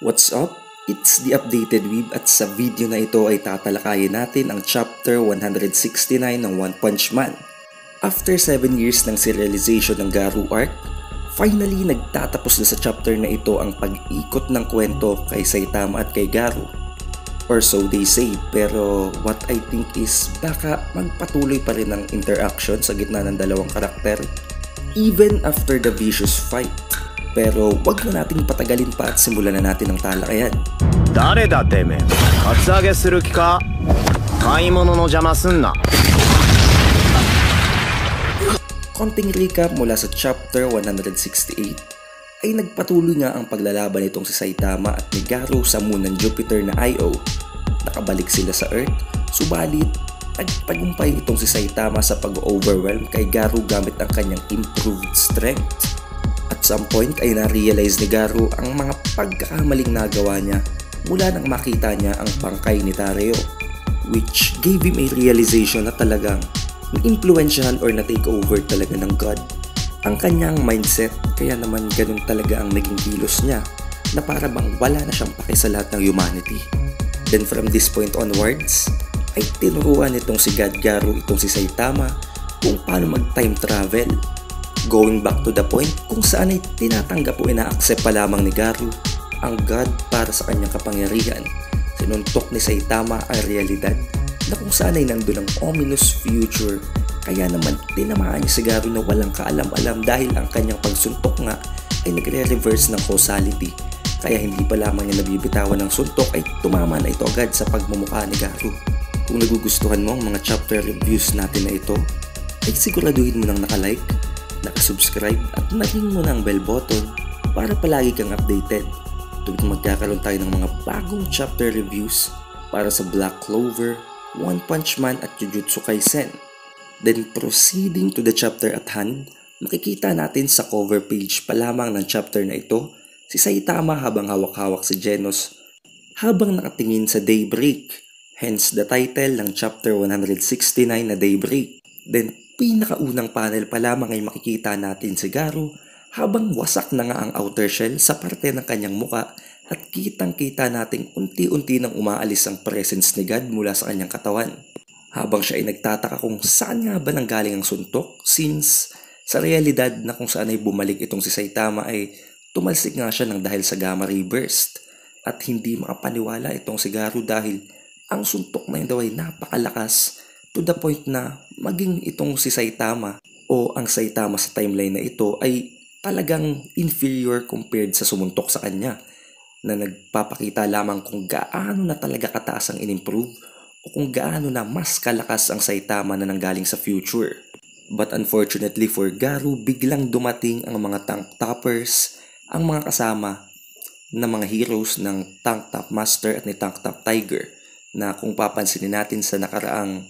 What's up? It's the Updated Weeb at sa video na ito ay tatalakayin natin ang chapter 169 ng One Punch Man. After 7 years ng serialization ng Garou arc, finally nagtatapos na sa chapter na ito ang pag-ikot ng kwento kay Saitama at kay Garou. Or so they say, pero what I think is baka magpatuloy pa rin ang interaction sa gitna ng dalawang karakter even after the vicious fight. Pero wag na nating patagalin pa at simulan na natin ang talakayan. Dare da teme? Katsage suru ki ka? Kaimono no jama sunna. Konting recap mula sa chapter 168 ay nagpatuloy nga ang paglalaban nitong si Saitama at ni Garou sa moon ng Jupiter na Io. Nakabalik sila sa Earth, subalit nagtagumpay itong si Saitama sa pag-overwhelm kay Garou gamit ang kanyang improved strength. At some point ay na-realize ni Garou ang mga pagkakamaling nagawa niya mula nang makita niya ang bangkay ni Tareo, which gave him a realization na talagang na-influensyahan or na-take over talaga ng God ang kanyang mindset, kaya naman ganun talaga ang naging kilos niya na para bang wala na siyang pake sa lahat ng humanity. Then from this point onwards ay tinuruan nitong si God Garou itong si Saitama kung paano mag-time travel. Going back to the point kung saan ay tinatanggap o ina-accept pa lamang ni Garou ang God para sa kanyang kapangyarihan. Sinuntok ni Saitama ang realidad na kung saan ay nandun ang ominous future, kaya naman tinamaan niya si Garou na walang kaalam-alam dahil ang kanyang pagsuntok nga ay nagre-reverse ng causality. Kaya hindi pa lamang niya nabibitawan ng suntok ay tumama na ito agad sa pagmumukha ni Garou. Kung nagugustuhan mo ang mga chapter reviews natin na ito, ay siguraduhin mo nang nakalike, nakasubscribe at naging mo ng bell button para palagi kang updated tuwing magkakaroon tayo ng mga bagong chapter reviews para sa Black Clover, One Punch Man at Jujutsu Kaisen. Then proceeding to the chapter at hand, makikita natin sa cover page pa lamang ng chapter na ito si Saitama habang hawak-hawak si Genos habang nakatingin sa Daybreak, hence the title ng chapter 169 na Daybreak. Then pinakaunang panel pa lamang ay makikita natin si Garou habang wasak na nga ang outer shell sa parte ng kanyang muka at kitang-kita nating unti-unti nang umaalis ang presence ni God mula sa kanyang katawan. Habang siya ay nagtataka kung saan nga ba nanggaling ang suntok, since sa realidad na kung saan ay bumalik itong si Saitama ay tumalsik nga siya ng dahil sa gamma ray burst at hindi makapaniwala itong si Garou dahil ang suntok na yun daw ay napakalakas to the point na maging itong si Saitama o ang Saitama sa timeline na ito ay talagang inferior compared sa sumuntok sa kanya, na nagpapakita lamang kung gaano na talaga kataas ang in-improve o kung gaano na mas kalakas ang Saitama na nanggaling sa future. But unfortunately for Garou, biglang dumating ang mga tank toppers, ang mga kasama na mga heroes ng Tank Top Master at ni Tank Top Tiger, na kung papansinin natin sa nakaraang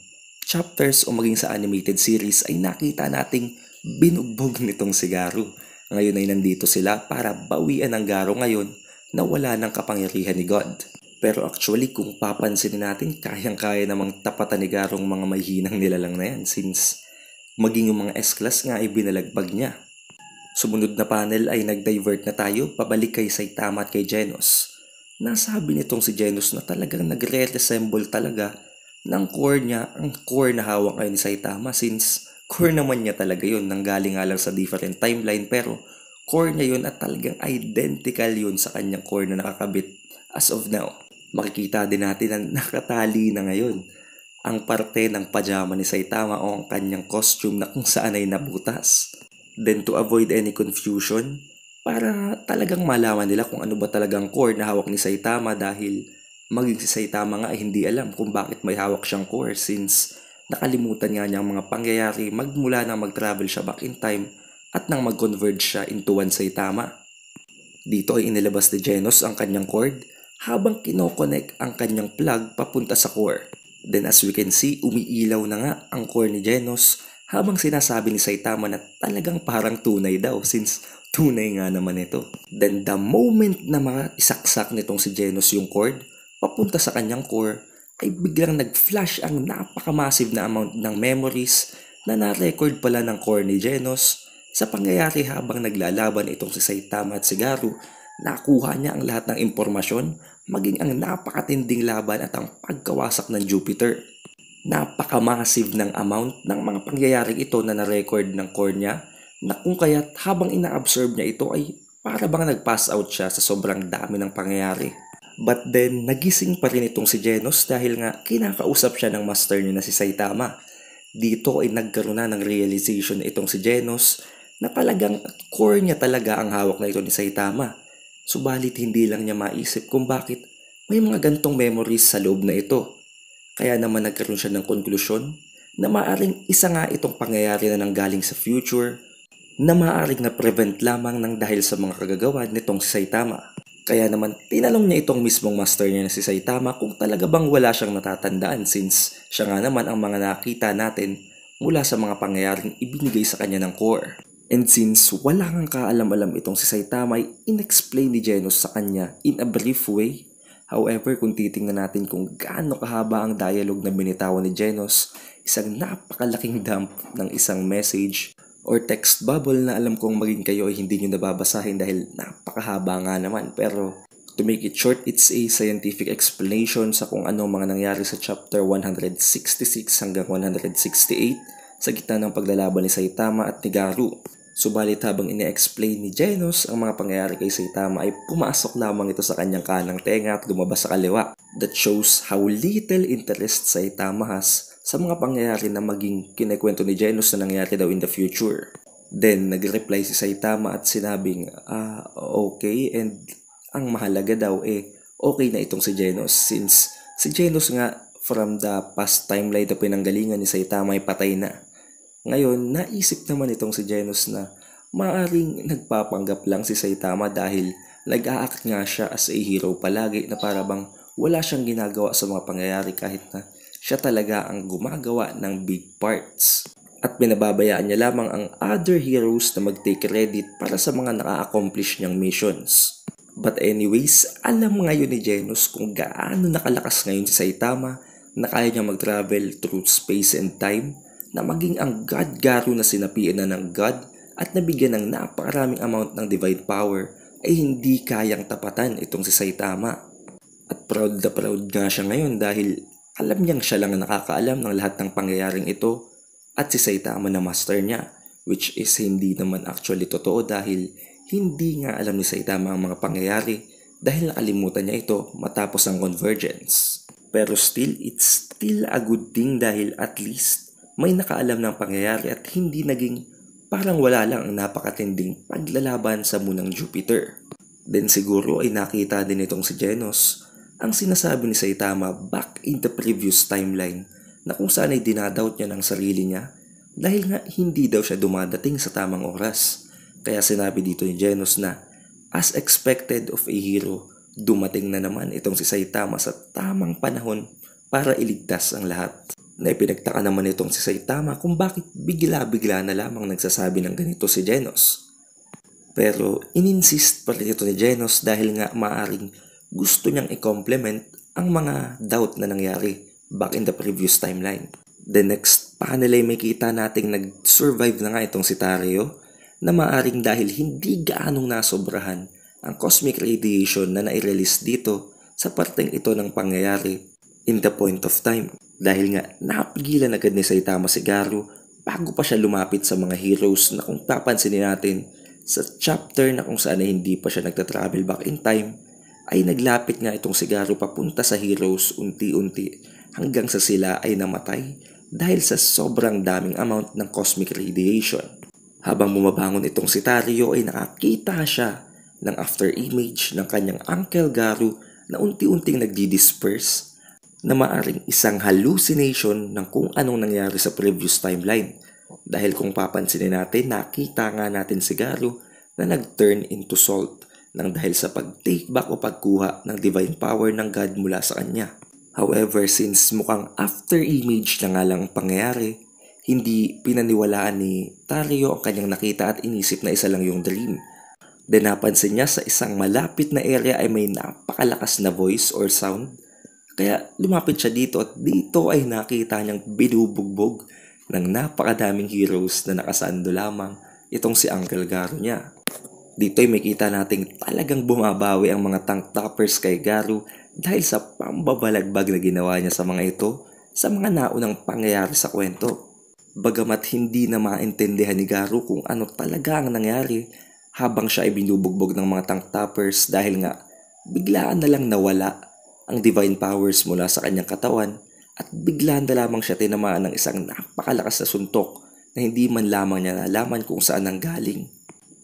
chapters o maging sa animated series ay nakita nating binugbog nitong si Garou. Ngayon ay nandito sila para bawian ang Garou ngayon na wala ng kapangyarihan ni God. Pero actually kung papansinin natin, kayang-kaya namang tapatan ni Garou ang mga mahihinang nilalang na yan, since maging yung mga S-class nga ay binalagbag niya. Sumunod na panel ay nag-divert na tayo pabalik kay Saitama at kay Genos. Nasabi nitong si Genos na talagang nagre-resemble talaga ng core niya ang core na hawak ngayon ni Saitama, since core naman niya talaga yun, nanggaling nga lang sa different timeline pero core niya yun at talagang identical yun sa kanyang core na nakakabit as of now. Makikita din natin na nakatali na ngayon ang parte ng pajama ni Saitama o ang kanyang costume na kung saan ay nabutas. Then to avoid any confusion, para talagang malaman nila kung ano ba talagang core na hawak ni Saitama, dahil maging si Saitama nga ay hindi alam kung bakit may hawak siyang core, since nakalimutan nga niya ang mga pangyayari magmula nang mag-travel siya back in time at nang mag-converge siya into one Saitama. Dito ay inilabas ni Genos ang kanyang cord habang kinokonek ang kanyang plug papunta sa core. Then as we can see, umiilaw na nga ang core ni Genos habang sinasabi ni Saitama na talagang parang tunay daw, since tunay nga naman ito. Then the moment na maisaksak nitong si Genos yung cord papunta sa kanyang core, ay biglang nag-flash ang napakamassive na amount ng memories na na-record pala ng core ni Genos sa pangyayari habang naglalaban itong si Saitama at si Garou nakuha niya ang lahat ng impormasyon, maging ang napakatinding laban at ang pagkawasak ng Jupiter. Napaka-massive ng amount ng mga pangyayaring ito na na-record ng core niya, na kung kaya't habang ina-absorb niya ito ay para bang nag-pass out siya sa sobrang dami ng pangyayari. But then, nagising pa rin itong si Genos dahil nga kinakausap siya ng master niya na si Saitama. Dito ay nagkaroon na ng realization itong si Genos na talagang core niya talaga ang hawak na ito ni Saitama. Subalit hindi lang niya maisip kung bakit may mga gantong memories sa loob na ito. Kaya naman nagkaroon siya ng konklusyon na maaring isa nga itong pangyayari na nanggaling sa future na maaring na-prevent lamang ng dahil sa mga kagagawa nitong si Saitama. Kaya naman tinanong niya itong mismong master niya na si Saitama kung talaga bang wala siyang natatandaan since siya nga naman ang mga nakita natin mula sa mga pangyayaring ibinigay sa kanya ng core. And since wala kang kaalam-alam itong si Saitama ay inexplain ni Genos sa kanya in a brief way. However, kung titingnan natin kung gaano kahaba ang dialogue na binitawan ni Genos, isang napakalaking dump ng isang message or text bubble na alam kong maging kayo ay hindi nyo nababasahin dahil napakahaba nga naman. Pero to make it short, it's a scientific explanation sa kung ano mga nangyari sa chapter 166 hanggang 168 sa gitna ng paglalaban ni Saitama at ni Garu. Subalit habang ine-explain ni Genos ang mga pangyayari kay Saitama ay pumasok lamang ito sa kanyang kanang tenga at lumabas sa kaliwa. That shows how little interest Saitama has sa mga pangyayari na maging kinekwento ni Genos na nangyari daw in the future. Then nag-reply si Saitama at sinabing, okay, and ang mahalaga daw okay na itong si Genos since si Genos nga from the past timeline na pinanggalingan ni Saitama ay patay na. Ngayon, naisip naman itong si Genos na maaring nagpapanggap lang si Saitama dahil nag-a-act nga siya as a hero palagi na para bang wala siyang ginagawa sa mga pangyayari kahit na siya talaga ang gumagawa ng big parts. At binababayaan niya lamang ang other heroes na mag-take credit para sa mga naka-accomplish niyang missions. But anyways, alam ngayon ni Genos kung gaano nakalakas ngayon si Saitama na kaya niya mag-travel through space and time, na maging ang God Garu na sinapian na ng God at nabigyan ng napakaraming amount ng divine power ay hindi kayang tapatan itong si Saitama. At proud na proud nga siya ngayon dahil alam niyang siya lang ang nakakaalam ng lahat ng pangyayaring ito at si Saitama na master niya, which is hindi naman actually totoo dahil hindi nga alam ni Saitama ang mga pangyayari dahil nakalimutan niya ito matapos ang convergence. Pero still, it's still a good thing dahil at least may nakaalam ng pangyayari at hindi naging parang wala lang ang napakatinding paglalaban sa munang Jupiter. Then siguro ay nakita din itong si Genos ang sinasabi ni Saitama back in the previous timeline na kung saan ay dinadoubt niya ng sarili niya dahil nga hindi daw siya dumadating sa tamang oras. Kaya sinabi dito ni Genos na as expected of a hero, dumating na naman itong si Saitama sa tamang panahon para iligtas ang lahat. Na ipinagtaka naman itong si Saitama kung bakit bigla-bigla na lamang nagsasabi ng ganito si Genos. Pero ininsist pa rin ito ni Genos dahil nga maaring gusto niyang i-complement ang mga doubt na nangyari back in the previous timeline. The next panel ay may kita nating nag-survive na nga itong si Tario na maaring dahil hindi gaanong nasobrahan ang cosmic radiation na nai-release dito sa parteng ito ng pangyayari in the point of time. Dahil nga napigilan agad ni Saitama si Garu bago pa siya lumapit sa mga heroes na kung papansinin natin sa chapter na kung saan ay hindi pa siya nagta-travel back in time ay naglapit nga itong si Garu papunta sa heroes unti-unti hanggang sa sila ay namatay dahil sa sobrang daming amount ng cosmic radiation. Habang bumabangon itong si Tario ay nakakita siya ng after image ng kanyang Uncle Garu na unti-unting nagdi-disperse na maaring isang hallucination ng kung anong nangyari sa previous timeline. Dahil kung papansinin natin, nakita nga natin si Garu na nag-turn into salt nang dahil sa pag-take back o pagkuha ng divine power ng God mula sa kanya. However, since mukhang after image na nga lang ang pangyayari, hindi pinaniwalaan ni Tario ang kanyang nakita at inisip na isa lang yung dream. Then napansin niya sa isang malapit na area ay may napakalakas na voice or sound. Kaya lumapit siya dito at dito ay nakita niyang binubugbog ng napakadaming heroes na nakasando lamang itong si Uncle Garu niya. Dito ay makita nating talagang bumabawi ang mga tank toppers kay Garu dahil sa pambabalagbag na ginawa niya sa mga ito sa mga naunang pangyayari sa kwento. Bagamat hindi na maintindihan ni Garu kung ano talaga ang nangyari habang siya ay binubugbog ng mga tank toppers dahil nga biglaan na lang nawala ang divine powers mula sa kanyang katawan at biglaan na lamang siya tinamaan ng isang napakalakas na suntok na hindi man lamang niya nalaman kung saan ang galing.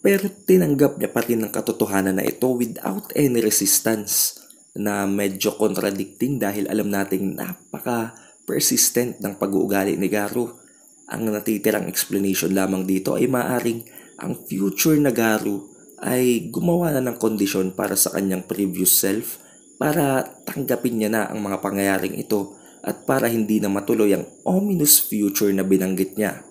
Pero tinanggap niya pa rin ang katotohanan na ito without any resistance na medyo contradicting dahil alam nating napaka-persistent ng pag-uugali ni Garu. Ang natitirang explanation lamang dito ay maaring ang future na Garu ay gumawa na ng kondisyon para sa kanyang previous self para tanggapin niya na ang mga pangyayaring ito at para hindi na matuloy ang ominous future na binanggit niya.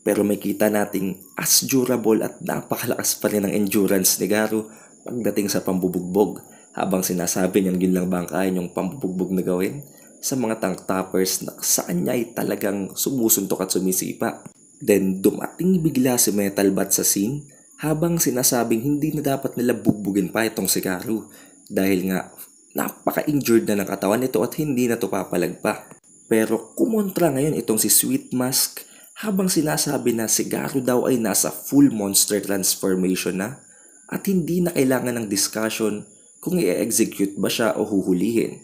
Pero may kita nating as durable at napakalakas pa rin ang endurance ni Garu pagdating sa pambubugbog habang sinasabi niyang yun lang ba ang kaya niyong pambubugbog na gawin sa mga tank toppers na saan niya ay talagang sumusuntok at sumisipa. Then dumating bigla si Metal Bat sa scene habang sinasabing hindi na dapat nila bugbugin pa itong si Garu dahil nga napaka-injured na ng katawan nito at hindi na ito papalagpa. Pero kumontra ngayon itong si Sweet Mask habang sinasabi na si Garu daw ay nasa full monster transformation na at hindi na kailangan ng discussion kung i-execute ba siya o huhulihin.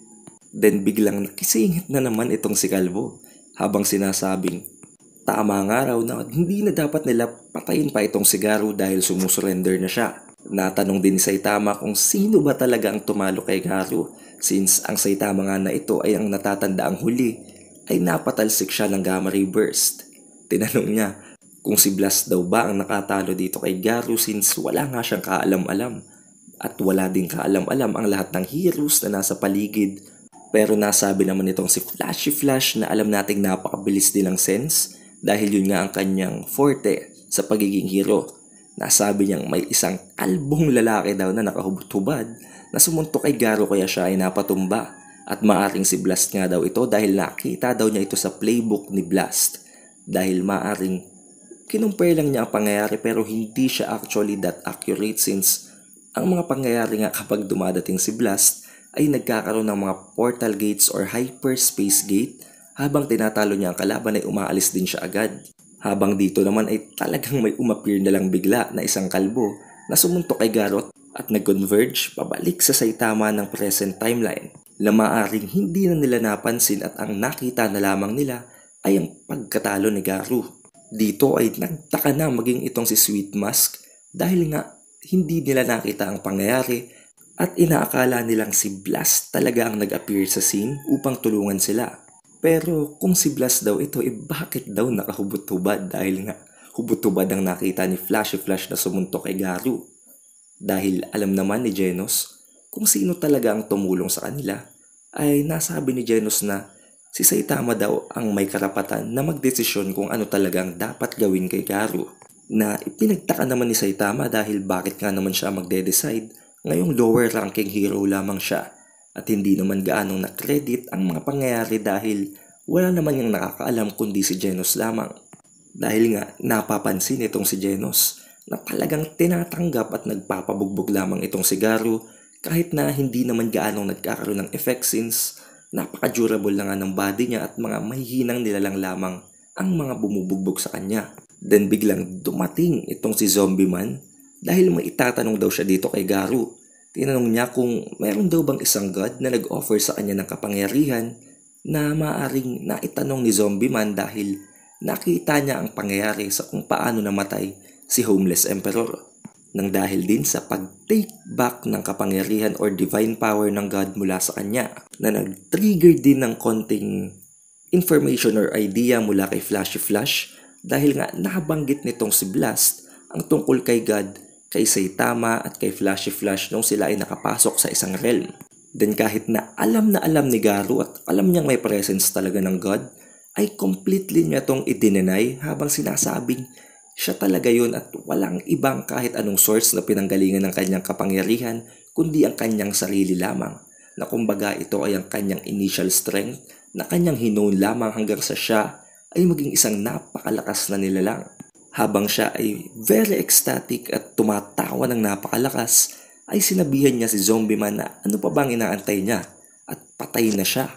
Then biglang nakisingit na naman itong si Calvo habang sinasabing tama nga raw na hindi na dapat nila patayin pa itong si Garu dahil sumusurrender na siya. Natanong din ni Saitama kung sino ba talaga ang tumalo kay Garu since ang Saitama nga na ito ay ang natatandaang huli ay napatalsik siya ng Gamma Ray Burst. Tinanong niya kung si Blast daw ba ang nakatalo dito kay Garu since wala nga siyang kaalam-alam at wala din kaalam-alam ang lahat ng heroes na nasa paligid. Pero nasabi naman itong si Flashy Flash na alam nating napakabilis din ang sense dahil yun nga ang kanyang forte sa pagiging hero. Nasabi niyang may isang kalbong lalaki daw na nakahubad-hubad na sumuntok kay Garu kaya siya ay napatumba at maaring si Blast nga daw ito dahil nakita daw niya ito sa playbook ni Blast. Dahil maaring kinumpare lang niya ang pangyayari pero hindi siya actually that accurate since ang mga pangyayari nga kapag dumadating si Blast ay nagkakaroon ng mga portal gates or hyperspace gate habang tinatalo niya ang kalaban ay umaalis din siya agad. Habang dito naman ay talagang may umappear na lang bigla na isang kalbo na sumuntok kay Garu at nag-converge pabalik sa Saitama ng present timeline na maaring hindi na nila napansin at ang nakita na lamang nila ay ang pagkatalo ni Garu. Dito ay nagtaka na maging itong si Sweet Mask dahil nga hindi nila nakita ang pangyayari at inaakala nilang si Blast talaga ang nag-appear sa scene upang tulungan sila. Pero kung si Blast daw ito, bakit daw nakahubot-hubad dahil nga hubot-hubad ang nakita ni Flashy Flash na sumuntok kay Garu. Dahil alam naman ni Genos kung sino talaga ang tumulong sa kanila ay nasabi ni Genos na si Saitama daw ang may karapatan na magdesisyon kung ano talagang dapat gawin kay Garu. Na ipinagtaka naman ni Saitama dahil bakit nga naman siya magde-decide ngayong lower ranking hero lamang siya at hindi naman gaanong na-credit ang mga pangyayari dahil wala naman yung nakakaalam kundi si Genos lamang. Dahil nga napapansin itong si Genos na talagang tinatanggap at nagpapabugbog lamang itong si Garu kahit na hindi naman gaanong nagkakaroon ng effect since napaka-durable na nga ng body niya at mga mahihinang nilalang lamang ang mga bumubugbog sa kanya. Then biglang dumating itong si Zombie Man dahil may itatanong daw siya dito kay Garu. Tinanong niya kung mayroon daw bang isang god na nag-offer sa kanya ng kapangyarihan na maaaring naitanong ni Zombie Man dahil nakita niya ang pangyayari sa kung paano namatay si Homeless Emperor. Nang dahil din sa pag-take back ng kapangyarihan or divine power ng god mula sa kanya na nag-trigger din ng konting information or idea mula kay Flashy Flash dahil nga nabanggit nitong si Blast ang tungkol kay God, kay Saitama at kay Flashy Flash nung sila ay nakapasok sa isang realm. Then kahit na alam ni Garu at alam niyang may presence talaga ng God, ay completely niya tong i-deny habang sinasabing siya talaga yun at walang ibang kahit anong source na pinanggalingan ng kanyang kapangyarihan kundi ang kanyang sarili lamang. Na kumbaga ito ay ang kanyang initial strength na kanyang hinone lamang hanggang sa siya ay maging isang napakalakas na nilalang. Habang siya ay very ecstatic at tumatawa ng napakalakas, ay sinabihan niya si Zombie Man na ano pa bang inaantay niya at patay na siya.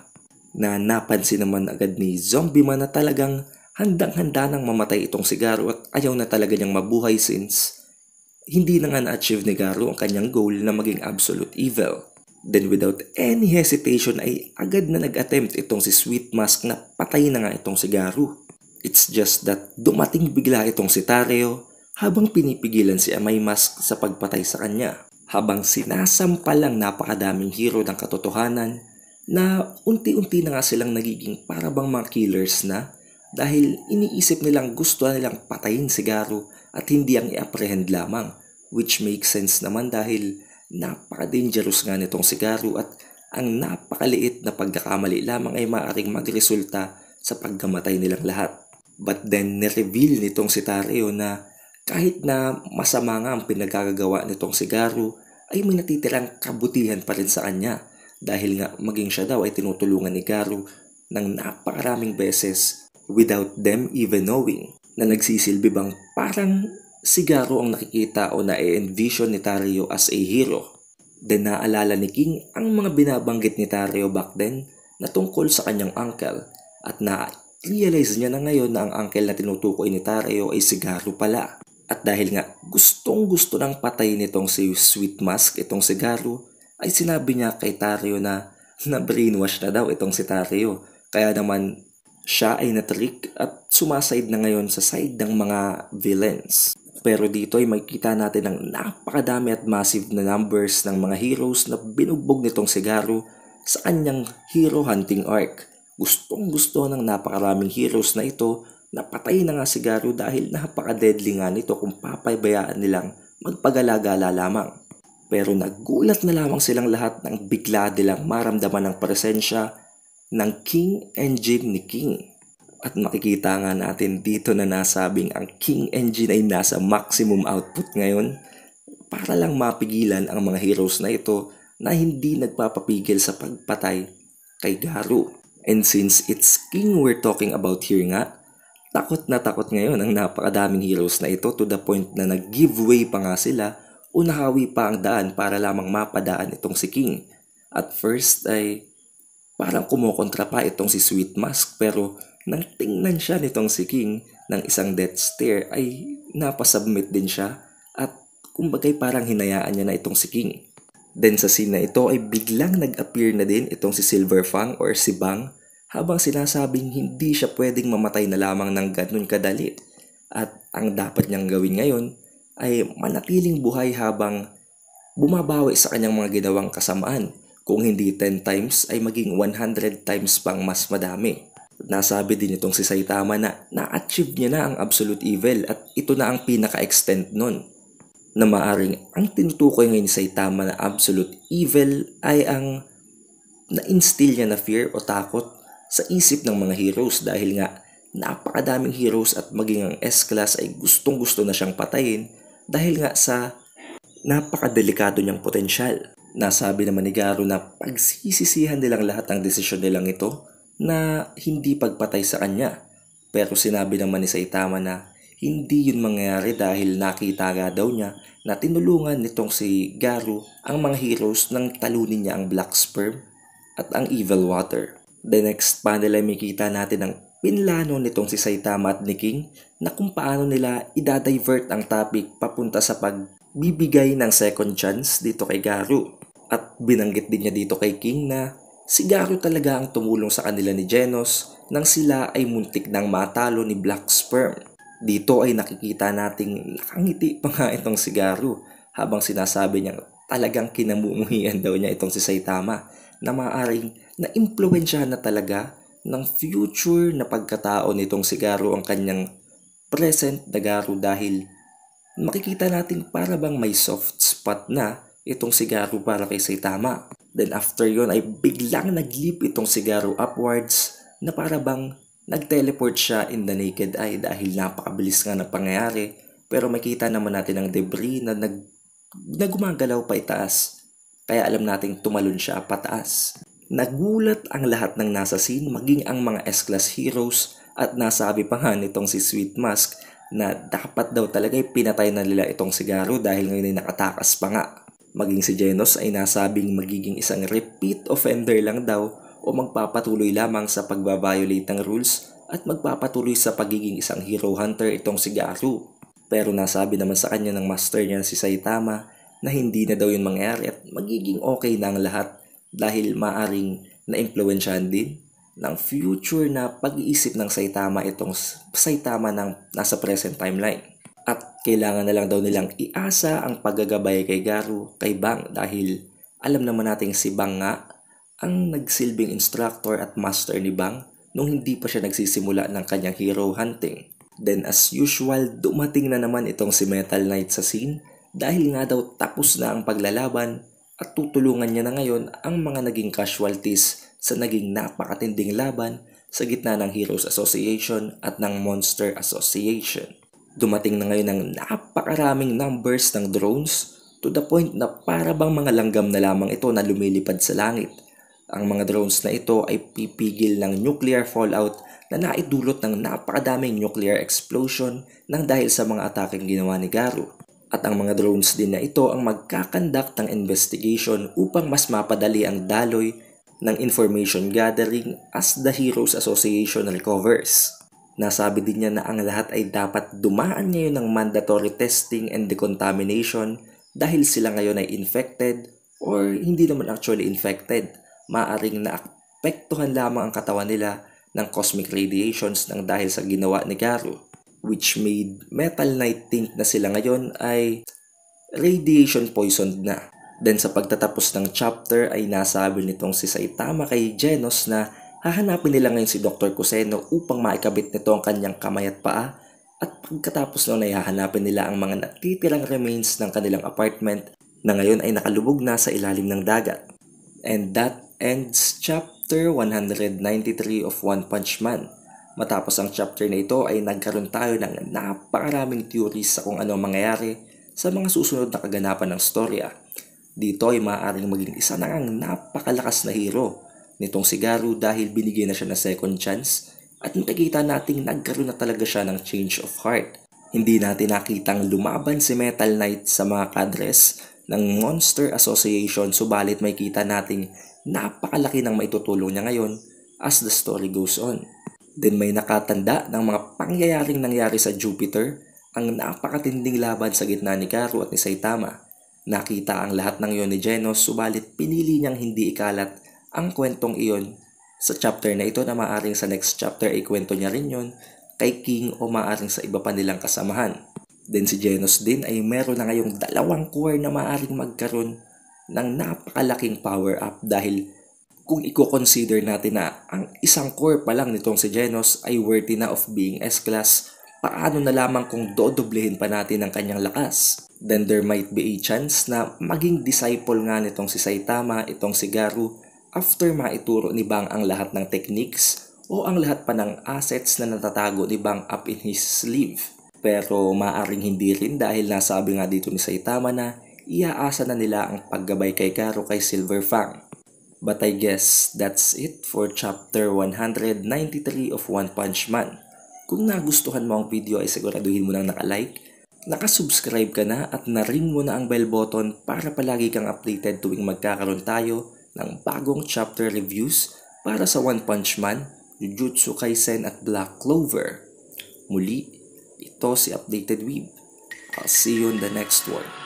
Na napansin naman agad ni Zombie Man na talagang handang-handa nang mamatay itong si Garou at ayaw na talaga niyang mabuhay since hindi na nga na-achieve ni Garou ang kanyang goal na maging absolute evil. Then without any hesitation ay agad na nag-attempt itong si Sweet Mask na patay na nga itong si Garou. It's just that dumating bigla itong si Tareo habang pinipigilan si Amay Mask sa pagpatay sa kanya. Habang sinasampal ang napakadaming hero ng katotohanan na unti-unti na nga silang nagiging parabang mga killers na dahil iniisip nilang gusto nilang patayin si Garou at hindi ang i-apprehend lamang, which makes sense naman dahil napaka-dangerous nga nitong si Garou at ang napakaliit na pagkakamali lamang ay maaaring magresulta sa pagkamatay nilang lahat. But then nireveal nitong si Tareo na kahit na masama nga ang pinagkagagawa nitong si Garou ay may natitirang kabutihan pa rin sa kanya dahil nga maging siya daw ay tinutulungan ni Garou ng napakaraming beses without them even knowing na nagsisilbi bang parang si Garou ang nakikita o na-envision ni Tareo as a hero. Then naalala ni King ang mga binabanggit ni Tareo back then na tungkol sa kanyang uncle at na-realize niya na ngayon na ang uncle na tinutukoy ni Tareo ay si Garou pala. At dahil nga gustong gusto ng patay nitong si Sweet Mask itong si Garou ay sinabi niya kay Tareo na brainwash na daw itong si Tareo. Kaya naman siya ay natrick at sumaside na ngayon sa side ng mga villains. Pero dito ay makikita natin ang napakadami at massive na numbers ng mga heroes na binugbog nitong si Garou sa kanyang hero hunting arc. Gustong gusto ng napakaraming heroes na ito na patay na nga si Garou dahil napaka-deadly nga nito kung papabayaan nilang magpagala-gala lamang. Pero nagulat na lamang silang lahat nang bigla nilang maramdaman ang presensya ng King Engine ni King. At makikita nga natin dito na nasabing ang King Engine ay nasa maximum output ngayon para lang mapigilan ang mga heroes na ito na hindi nagpapapigil sa pagpatay kay Garou. And since it's King we're talking about here nga, takot na takot ngayon ang napakadaming heroes na ito to the point na nag-giveaway pa nga sila o nahawi pa ang daan para lamang mapadaan itong si King. At first ay parang kumokontra pa itong si Sweet Mask pero nang tingnan siya nitong si King ng isang death stare ay napasubmit din siya at kumbagay parang hinayaan niya na itong si King. Then sa scene na ito ay biglang nag-appear na din itong si Silver Fang or si Bang habang sinasabing hindi siya pwedeng mamatay na lamang ng ganun kadali at ang dapat niyang gawin ngayon ay manatiling buhay habang bumabawi sa kanyang mga ginawang kasamaan. Kung hindi 10 times ay maging 100 times pang mas madami. Nasabi din itong si Saitama na na-achieve niya na ang absolute evil at ito na ang pinaka-extent nun. Na maaring ang tinutukoy ngayon ni Saitama na absolute evil ay ang na-instill niya na fear o takot sa isip ng mga heroes dahil nga napakadaming heroes at maging ang S-Class ay gustong-gusto na siyang patayin dahil nga sa napakadelikado niyang potensyal. Nasabi naman ni Garou na pagsisisihan nilang lahat ang desisyon nilang ito na hindi pagpatay sa kanya. Pero sinabi naman ni Saitama na hindi yun mangyayari dahil nakita nga daw niya na tinulungan nitong si Garou ang mga heroes nang talunin niya ang Black Sperm at ang Evil Water. The next panel ay makita natin ang pinlano nitong si Saitama at ni King na kung paano nila idadivert ang topic papunta sa pagbibigay ng second chance dito kay Garou. At binanggit din niya dito kay King na si Garou talaga ang tumulong sa kanila ni Genos nang sila ay muntik nang matalo ni Black Sperm. Dito ay nakikita nating nakangiti pa nga itong si Garou habang sinasabi niya talagang kinamumuhian daw niya itong si Saitama na maaaring na-impluwensyahan na talaga ng future na pagkatao nitong si Garou ang kanyang present na Garou dahil makikita natin para bang may soft spot na itong si Garou para kay Saitama. Then after yon ay biglang nag-leap itong si Garou upwards na para bang nag-teleport siya in the naked eye dahil napakabilis nga ng pangyayari. Pero makita naman natin ang debris na gumagalaw pa itaas. Kaya alam nating tumalon siya pataas. Nagulat ang lahat ng nasa scene maging ang mga S-Class heroes at nasabi pa nga nitong si Sweet Mask na dapat daw talaga pinatay na nila itong si Garou dahil ngayon ay nakatakas pa nga. Maging si Genos ay nasabing magiging isang repeat offender lang daw o magpapatuloy lamang sa pagbabiolate ng rules at magpapatuloy sa pagiging isang hero hunter itong si Garou. Pero nasabi naman sa kanya ng master niya si Saitama na hindi na daw yun mangyari at magiging okay na ang lahat dahil maaring na-impluensyahan din ng future na pag-iisip ng Saitama itong Saitama ng nasa present timeline. At kailangan na lang daw nilang iasa ang paggagabay kay Garou kay Bang dahil alam naman nating si Bang nga ang nagsilbing instructor at master ni Bang nung hindi pa siya nagsisimula ng kanyang hero hunting. Then as usual, dumating na naman itong si Metal Knight sa scene dahil nga daw tapos na ang paglalaban at tutulungan niya na ngayon ang mga naging casualties sa naging napakatinding laban sa gitna ng Heroes Association at ng Monster Association. Dumating na ngayon ang napakaraming numbers ng drones to the point na para bang mga langgam na lamang ito na lumilipad sa langit. Ang mga drones na ito ay pipigil ng nuclear fallout na naidulot ng napakadaming nuclear explosion nang dahil sa mga atakeng ginawa ni Garou. At ang mga drones din na ito ang magkakandak ng investigation upang mas mapadali ang daloy ng information gathering as the Heroes Association recovers. Nasabi din niya na ang lahat ay dapat dumaan ngayon ng mandatory testing and decontamination dahil sila ngayon ay infected or hindi naman actually infected. Maaring naapektuhan lamang ang katawan nila ng cosmic radiations nang dahil sa ginawa ni Garou, which made Metal Knight think na sila ngayon ay radiation poisoned na. Then sa pagtatapos ng chapter ay nasabi nitong si Saitama kay Genos na hahanapin nila ngayon si Dr. Kuseno upang maikabit nito ang kanyang kamay at paa at pagkatapos nun ay hahanapin nila ang mga natitirang remains ng kanilang apartment na ngayon ay nakalubog na sa ilalim ng dagat. And that ends chapter 193 of One Punch Man. Matapos ang chapter na ito ay nagkaroon tayo ng napakaraming theories sa kung ano mangyayari sa mga susunod na kaganapan ng storya. Dito ay maaaring maging isa na ang napakalakas na hero nitong si Garou dahil binigyan na siya ng second chance at nakikita nating nagkaroon na talaga siya ng change of heart. Hindi natin nakitang lumaban si Metal Knight sa mga kadres ng Monster Association, subalit may kita nating napakalaki ng maitutulong niya ngayon as the story goes on. Then may nakatanda ng mga pangyayaring nangyari sa Jupiter, ang napakatinding laban sa gitna ni Garou at ni Saitama. Nakita ang lahat ng iyon ni Genos, subalit pinili niyang hindi ikalat ang kwentong iyon sa chapter na ito na maaring sa next chapter ay kwento niya rin yun kay King o maaring sa iba pa nilang kasamahan. Then si Genos din ay meron na ngayong 2 core na maaaring magkaroon ng napakalaking power up dahil kung i-consider natin na ang isang core pa lang nitong si Genos ay worthy na of being S-class, paano na lamang kung dodoblehin pa natin ang kanyang lakas? Then there might be a chance na maging disciple nga nitong si Saitama, itong si Garou, after maituro ni Bang ang lahat ng techniques o ang lahat pa ng assets na natatago ni Bang up in his sleeve. Pero maaring hindi rin dahil nasabi nga dito ni Saitama na iaasa na nila ang paggabay kay Garou kay Silver Fang. But I guess that's it for chapter 193 of One Punch Man. Kung nagustuhan mo ang video ay siguraduhin mo nang naka-like, nakasubscribe ka na at na-ring mo na ang bell button para palagi kang updated tuwing magkakaroon tayo ng bagong chapter reviews para sa One Punch Man, Jujutsu Kaisen at Black Clover. Muli, ito si Updated Weeb. I'll see you in the next one.